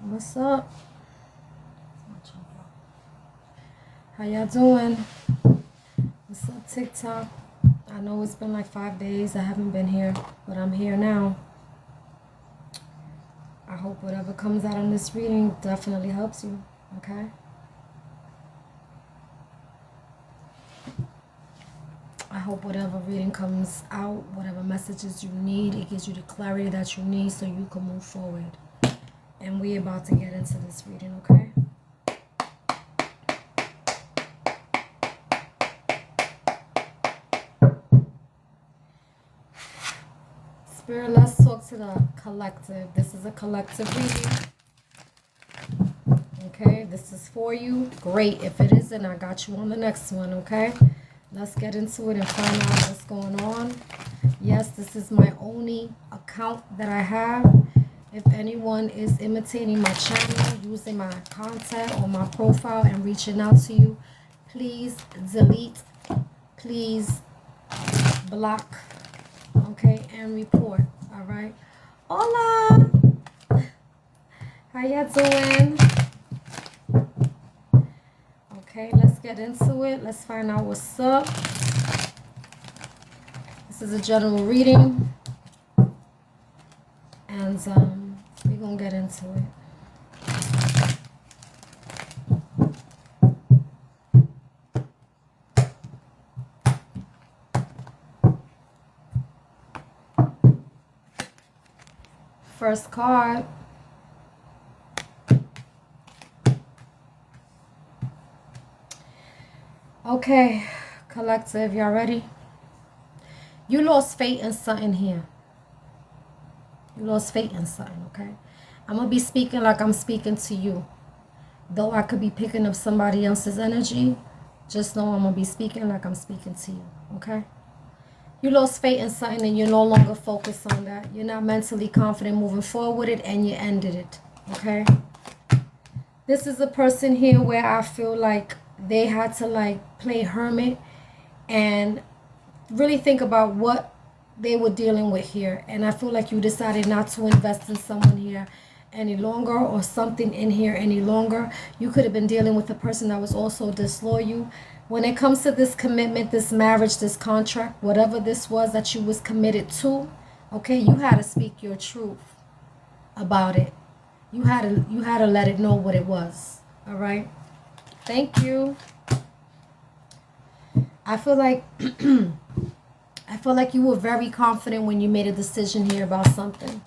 What's up? How y'all doing? What's up, TikTok? I know it's been like 5 days. I haven't been here, but I'm here now. I hope whatever comes out in this reading definitely helps you, okay? I hope whatever reading comes out, whatever messages you need, it gives you the clarity that you need so you can move forward. And we're about to get into this reading, okay? Spirit, let's talk to the collective. This is a collective reading. Okay, this is for you. Great. If it isn't, I got you on the next one, okay? Let's get into it and find out what's going on. Yes, this is my only account that I have. If anyone is imitating my channel, using my content or my profile and reaching out to you, please delete, please block, okay, and report. All right. Hola. How y'all doing? Okay, let's get into it. Let's find out what's up. This is a general reading, and we're gonna get into it. First card. Okay, collective, y'all ready? You lost faith in something here. You lost faith in something, okay? I'm going to be speaking like I'm speaking to you. Though I could be picking up somebody else's energy, just know I'm going to be speaking like I'm speaking to you, okay? You lost faith in something and you're no longer focused on that. You're not mentally confident moving forward with it and you ended it, okay? This is a person here where I feel like they had to like play hermit and really think about what they were dealing with here. And I feel like you decided not to invest in someone here any longer or something in here any longer. You could have been dealing with a person that was also disloyal. When it comes to this commitment, this marriage, this contract, whatever this was that you was committed to, okay, you had to speak your truth about it. You had to let it know what it was. All right. Thank you. I feel like you were very confident when you made a decision here about something.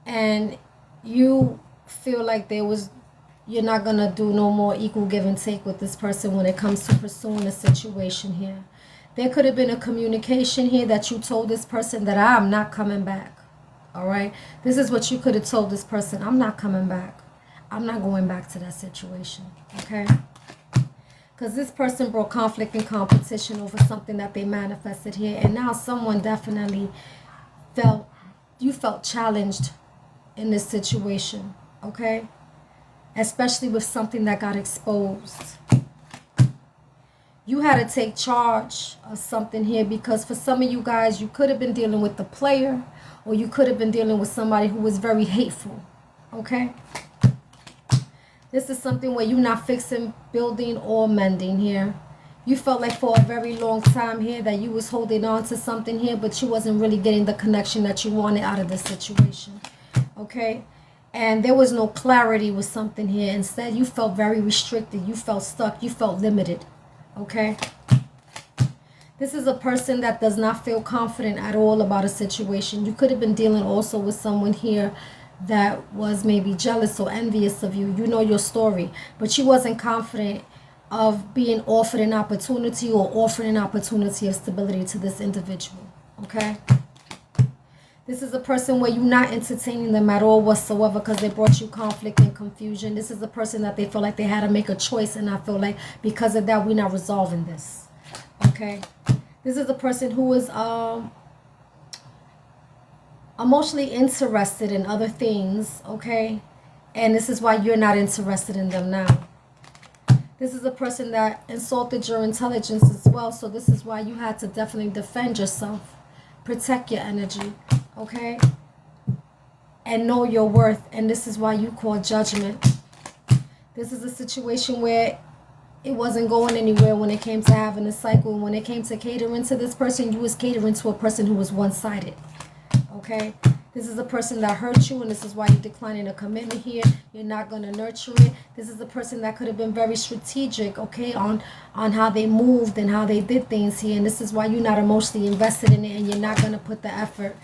And you feel like you're not going to do no more equal give and take with this person when it comes to pursuing a situation here. There could have been a communication here that you told this person that I'm not coming back. All right. This is what you could have told this person. I'm not coming back. I'm not going back to that situation. Okay. Because this person brought conflict and competition over something that they manifested here. And now someone definitely felt challenged in this situation. Okay. Especially with something that got exposed. You had to take charge of something here because for some of you guys, you could have been dealing with the player or you could have been dealing with somebody who was very hateful. Okay. This is something where you're not fixing, building, or mending here. You felt like for a very long time here that you was holding on to something here, but you wasn't really getting the connection that you wanted out of the situation. Okay? And there was no clarity with something here. Instead, you felt very restricted. You felt stuck. You felt limited. Okay? This is a person that does not feel confident at all about a situation. You could have been dealing also with someone here that was maybe jealous or envious of you. You know your story, but you wasn't confident of being offered an opportunity or offering an opportunity of stability to this individual. Okay, this is a person where you're not entertaining them at all whatsoever because they brought you conflict and confusion. This is a person that they feel like they had to make a choice, and I feel like because of that we're not resolving this. Okay, this is a person who is emotionally interested in other things, okay? And this is why you're not interested in them now. This is a person that insulted your intelligence as well, so this is why you had to definitely defend yourself, protect your energy, okay? and know your worth. And this is why you call judgment. This is a situation where it wasn't going anywhere when it came to having a cycle. And when it came to catering to this person, you was catering to a person who was one-sided. Okay? This is a person that hurt you, and this is why you're declining a commitment here. You're not going to nurture it. This is a person that could have been very strategic, okay, on how they moved and how they did things here. And this is why you're not emotionally invested in it, and you're not going to put the effort.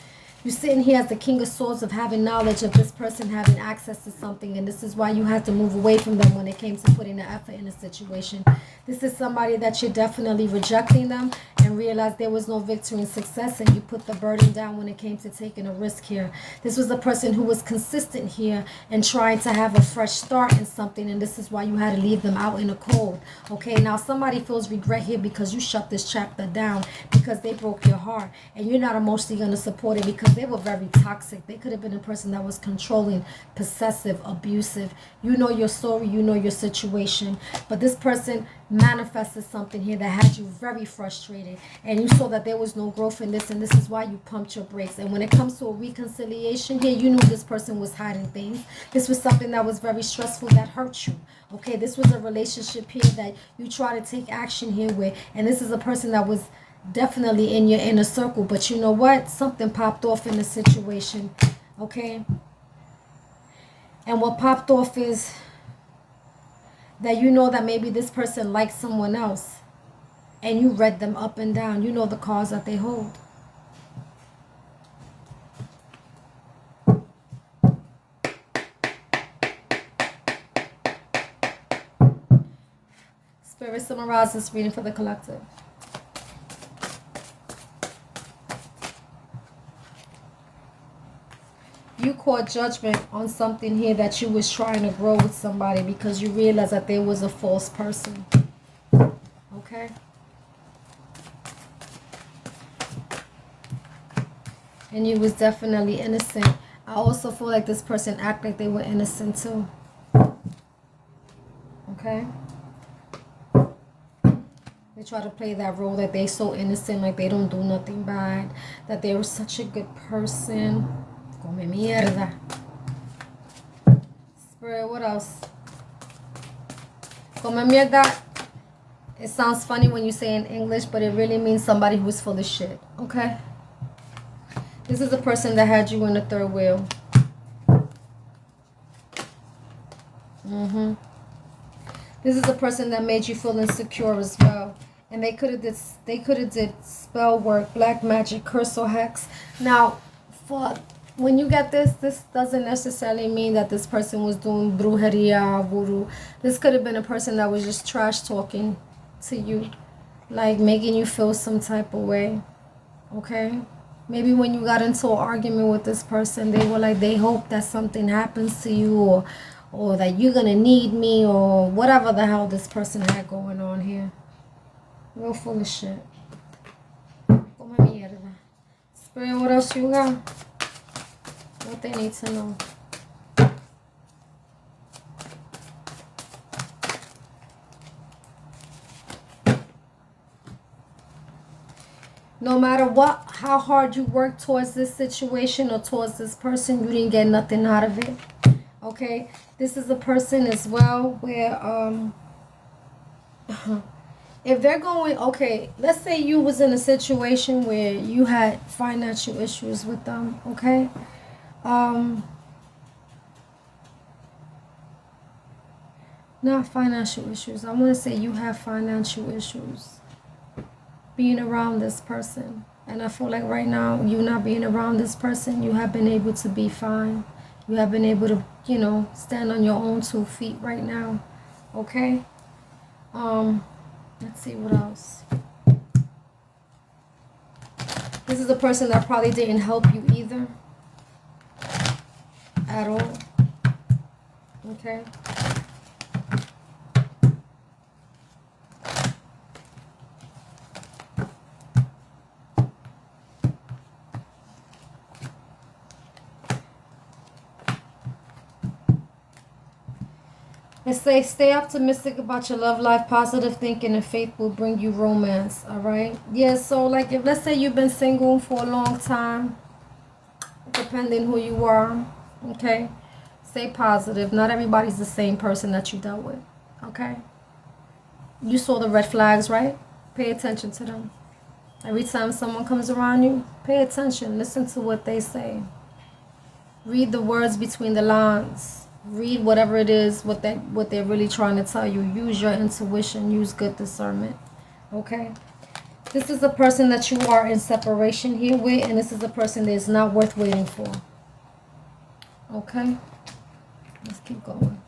You're sitting here as the King of Swords of having knowledge of this person having access to something, and this is why you had to move away from them when it came to putting the effort in a situation. This is somebody that you're definitely rejecting them and realize there was no victory and success, and you put the burden down when it came to taking a risk here. This was a person who was consistent here and trying to have a fresh start in something, and this is why you had to leave them out in the cold. Okay, now somebody feels regret here because you shut this chapter down because they broke your heart, and you're not emotionally going to support it because they were very toxic. They could have been a person that was controlling, possessive, abusive. You know your story, you know your situation, but this person manifested something here that had you very frustrated, and you saw that there was no growth in this, and this is why you pumped your brakes. And when it comes to a reconciliation here, you knew this person was hiding things. This was something that was very stressful that hurt you. Okay, this was a relationship here that you try to take action here with, and this is a person that was definitely in your inner circle, but you know what, something popped off in the situation. Okay, and what popped off is that you know that maybe this person likes someone else, and you read them up and down. You know the cards that they hold. Spirit, summarize this reading for the collective. You caught judgment on something here that you was trying to grow with somebody because you realized that there was a false person. Okay? And you was definitely innocent. I also feel like this person acted like they were innocent too. Okay? They try to play that role that they so innocent, like they don't do nothing bad, that they were such a good person. Come mierda. Spirit, what else? Come mierda. It sounds funny when you say in English, but it really means somebody who's full of shit. Okay? This is a person that had you in the third wheel. This is a person that made you feel insecure as well. And they could have did spell work, black magic, curse or hex. Now, when you get this doesn't necessarily mean that this person was doing brujeria, voodoo. This could have been a person that was just trash talking to you, like making you feel some type of way. Okay? Maybe when you got into an argument with this person, they were like, they hope that something happens to you, or that you're gonna need me, or whatever the hell this person had going on here. Real full of shit. Come mierda. Spirit, what else you got? What they need to know. No matter how hard you work towards this situation or towards this person, you didn't get nothing out of it. Okay? This is a person as well where if they're going, okay, let's say you was in a situation where you had financial issues with them, okay? Not financial issues. I want to say you have financial issues being around this person. And I feel like right now, you not being around this person, you have been able to be fine. You have been able to, you know, stand on your own 2 feet right now. Okay? Let's see what else. This is a person that probably didn't help you either. At all. Okay? Let's say stay optimistic about your love life. Positive thinking and faith will bring you romance. All right? Yeah, so like if let's say you've been single for a long time, depending who you are, Okay? Stay positive. Not everybody's the same person that you dealt with. Okay? You saw the red flags, right? Pay attention to them. Every time someone comes around you, pay attention. Listen to what they say. Read the words between the lines. Read whatever it is, what they're really trying to tell you. Use your intuition. Use good discernment. Okay? This is the person that you are in separation here with, and this is a person that is not worth waiting for. Okay? Let's keep going.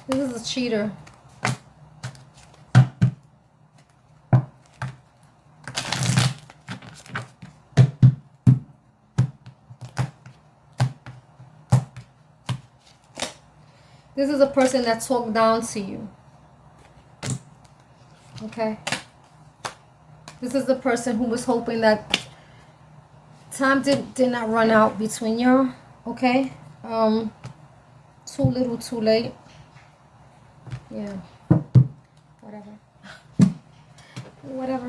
This is a cheater. This is a person that talked down to you. Okay? This is the person who was hoping that time did not run out between y'all. Okay? Too little, too late. Yeah. Whatever. Whatever.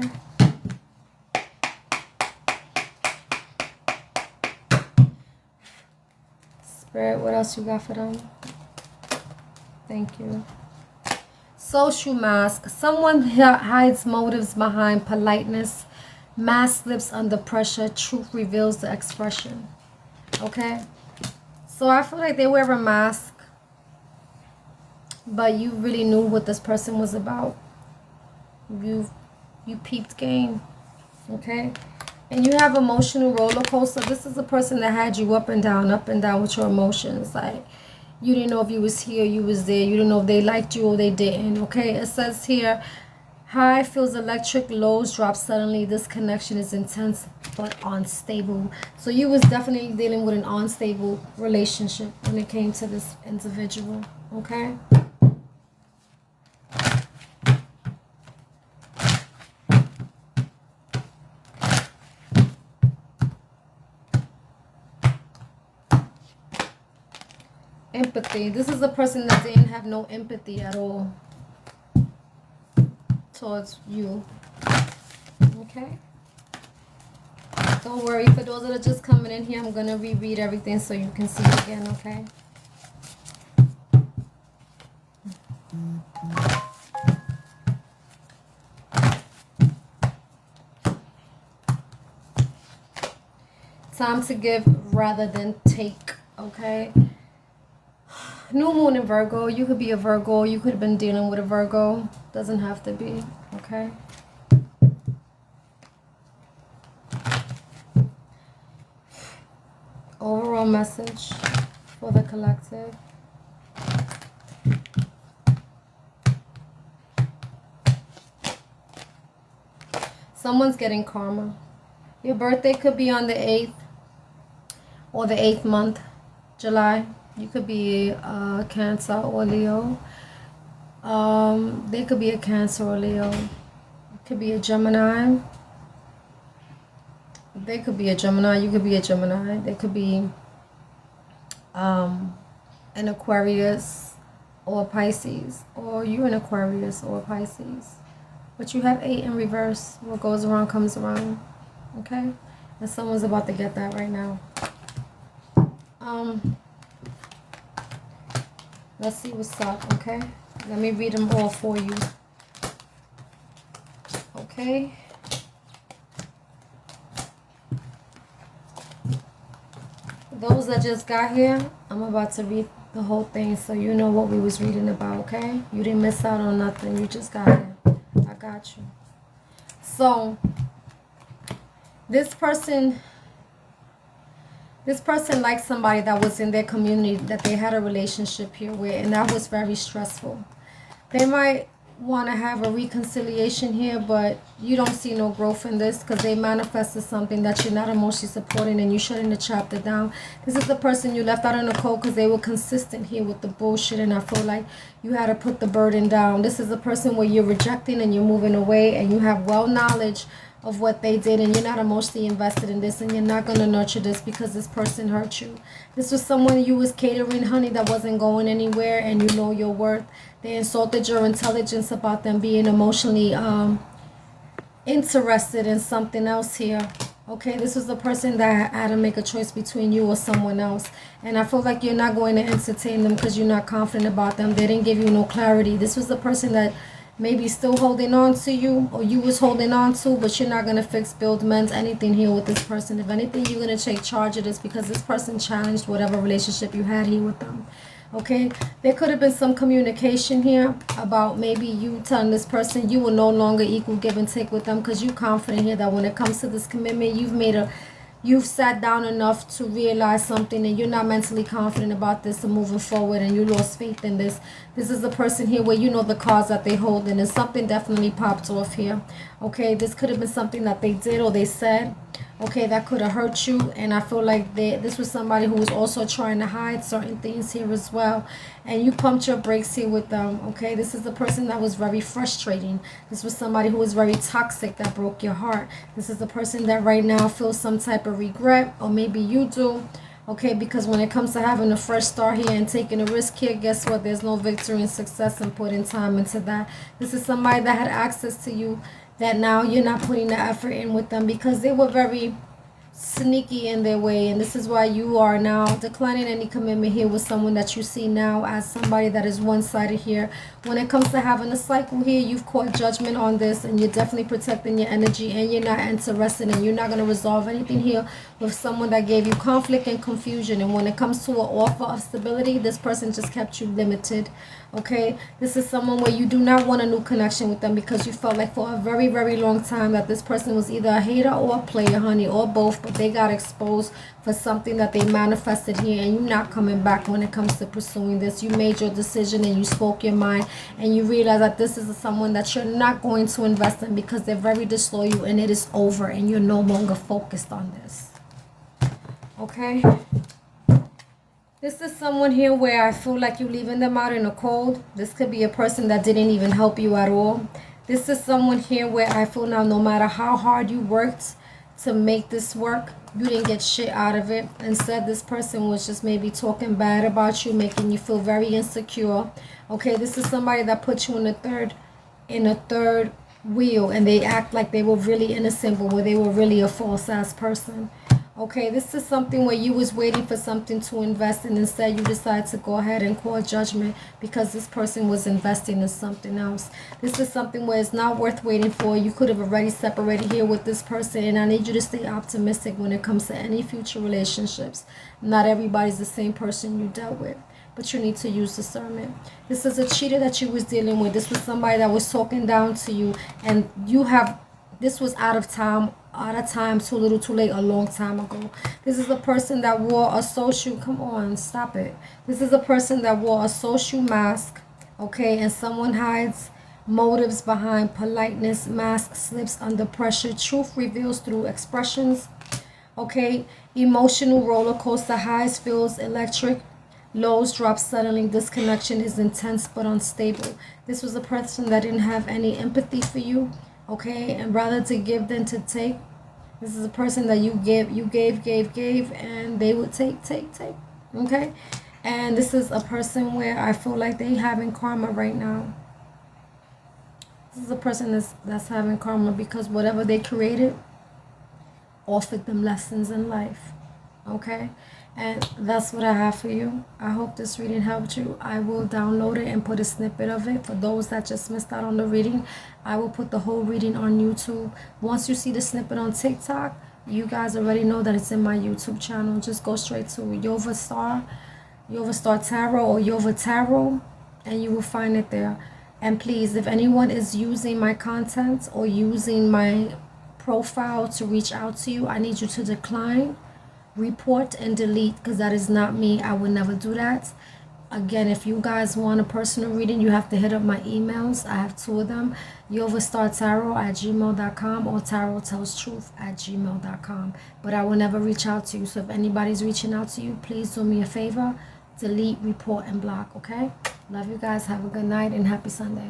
Spirit, what else you got for them? Thank you. Social mask. Someone hides motives behind politeness. Mask slips under pressure. Truth reveals the expression. Okay? So I feel like they wear a mask, but you really knew what this person was about. You peeped game. Okay? And you have emotional roller coaster. This is a person that had you up and down with your emotions. Like, you didn't know if you was here, you was there. You didn't know if they liked you or they didn't. Okay? It says here, high feels electric, lows drop suddenly. This connection is intense but unstable. So you was definitely dealing with an unstable relationship when it came to this individual. Okay? Empathy. This is a person that didn't have no empathy at all towards you. Okay? Don't worry. For those that are just coming in here, I'm going to reread everything so you can see it again, okay? Time to give rather than take, okay? New moon in Virgo. You could be a Virgo. You could have been dealing with a Virgo. Doesn't have to be, okay? Overall message for the collective. Someone's getting karma. Your birthday could be on the 8th or the 8th month, July. You could be Cancer or Leo. They could be a Cancer or Leo. It could be a Gemini. They could be a Gemini. You could be a Gemini. They could be an Aquarius or Pisces. Or you're an Aquarius or Pisces. But you have 8 in reverse. What goes around comes around. Okay? And someone's about to get that right now. Let's see what's up, okay? Let me read them all for you. Okay? Those that just got here, I'm about to read the whole thing so you know what we was reading about, okay? You didn't miss out on nothing. You just got here. I got you. So, this person liked somebody that was in their community, that they had a relationship here with, and that was very stressful. They might want to have a reconciliation here, but you don't see no growth in this because they manifested something that you're not emotionally supporting and you shutting the chapter down. This is the person you left out in the cold because they were consistent here with the bullshit, and I feel like you had to put the burden down. This is the person where you're rejecting and you're moving away, and you have well knowledge of what they did, and you're not emotionally invested in this, and you're not going to nurture this because this person hurt you. This was someone you was catering, honey, that wasn't going anywhere, and you know your worth. They insulted your intelligence about them being emotionally interested in something else here. Okay, this was the person that had to make a choice between you or someone else, and I feel like you're not going to entertain them because you're not confident about them. They didn't give you no clarity. This was the person that maybe still holding on to you, or you was holding on to, but you're not going to fix, build, mend anything here with this person. If anything, you're going to take charge of this because this person challenged whatever relationship you had here with them. Okay, there could have been some communication here about maybe you telling this person you will no longer equal give and take with them because you're confident here that when it comes to this commitment, you've sat down enough to realize something, and you're not mentally confident about this and moving forward, and you lost faith in this. This is a person here where you know the cards that they hold, and something definitely popped off here. Okay, this could have been something that they did or they said, okay, that could have hurt you, and I feel like this was somebody who was also trying to hide certain things here as well, and you pumped your brakes here with them. Okay, this is the person that was very frustrating. This was somebody who was very toxic that broke your heart. This is the person that right now feels some type of regret, or maybe you do. Okay, because when it comes to having a fresh start here and taking a risk here, guess what? There's no victory and success in putting time into that. This is somebody that had access to you that now you're not putting the effort in with them because they were very sneaky in their way, and this is why you are now declining any commitment here with someone that you see now as somebody that is one-sided here. When it comes to having a cycle here, you've caught judgment on this, and you're definitely protecting your energy, and you're not interested, and you're not going to resolve anything here with someone that gave you conflict and confusion. And when it comes to an offer of stability, this person just kept you limited. Okay, this is someone where you do not want a new connection with them because you felt like for a very, very long time that this person was either a hater or a player, honey, or both, but they got exposed for something that they manifested here, and you're not coming back when it comes to pursuing this. You made your decision and you spoke your mind, and you realize that this is someone that you're not going to invest in because they're very disloyal, and it is over, and you're no longer focused on this. Okay, this is someone here where I feel like you're leaving them out in the cold. This could be a person that didn't even help you at all. This is someone here where I feel now no matter how hard you worked to make this work, you didn't get shit out of it. Instead, this person was just maybe talking bad about you, making you feel very insecure. Okay, this is somebody that put you in a third wheel, and they act like they were really innocent, but where they were really a false ass person. Okay, this is something where you was waiting for something to invest in. Instead, you decided to go ahead and call judgment because this person was investing in something else. This is something where it's not worth waiting for. You could have already separated here with this person, and I need you to stay optimistic when it comes to any future relationships. Not everybody's the same person you dealt with, but you need to use discernment. This is a cheater that you was dealing with. This was somebody that was talking down to you, and this was out of time, too little, too late, a long time ago. This is a person that wore a social, come on, stop it. This is a person that wore a social mask, okay, and someone hides motives behind politeness. Mask slips under pressure. Truth reveals through expressions, okay. Emotional roller coaster, highs feels electric, lows drop suddenly. This connection is intense but unstable. This was a person that didn't have any empathy for you, okay, and rather to give than to take. This is a person that you gave, and they would take, okay? And this is a person where I feel like they having karma right now. This is a person that's having karma because whatever they created offered them lessons in life, okay? And that's what I have for you. I hope this reading helped you. I will download it and put a snippet of it. For those that just missed out on the reading, I will put the whole reading on YouTube. Once you see the snippet on TikTok, you guys already know that it's in my YouTube channel. Just go straight to Yova Star Tarot or Yova Tarot, and you will find it there. And please, if anyone is using my content or using my profile to reach out to you, I need you to decline, report, and delete, because that is not me. I would never do that. again, if you guys want a personal reading, you have to hit up my emails. I have 2 of them, yoverstartarot@gmail.com or tarottellstruth@gmail.com. But I will never reach out to you. So if anybody's reaching out to you, please do me a favor, delete, report, and block, okay? Love you guys. Have a good night and happy Sunday.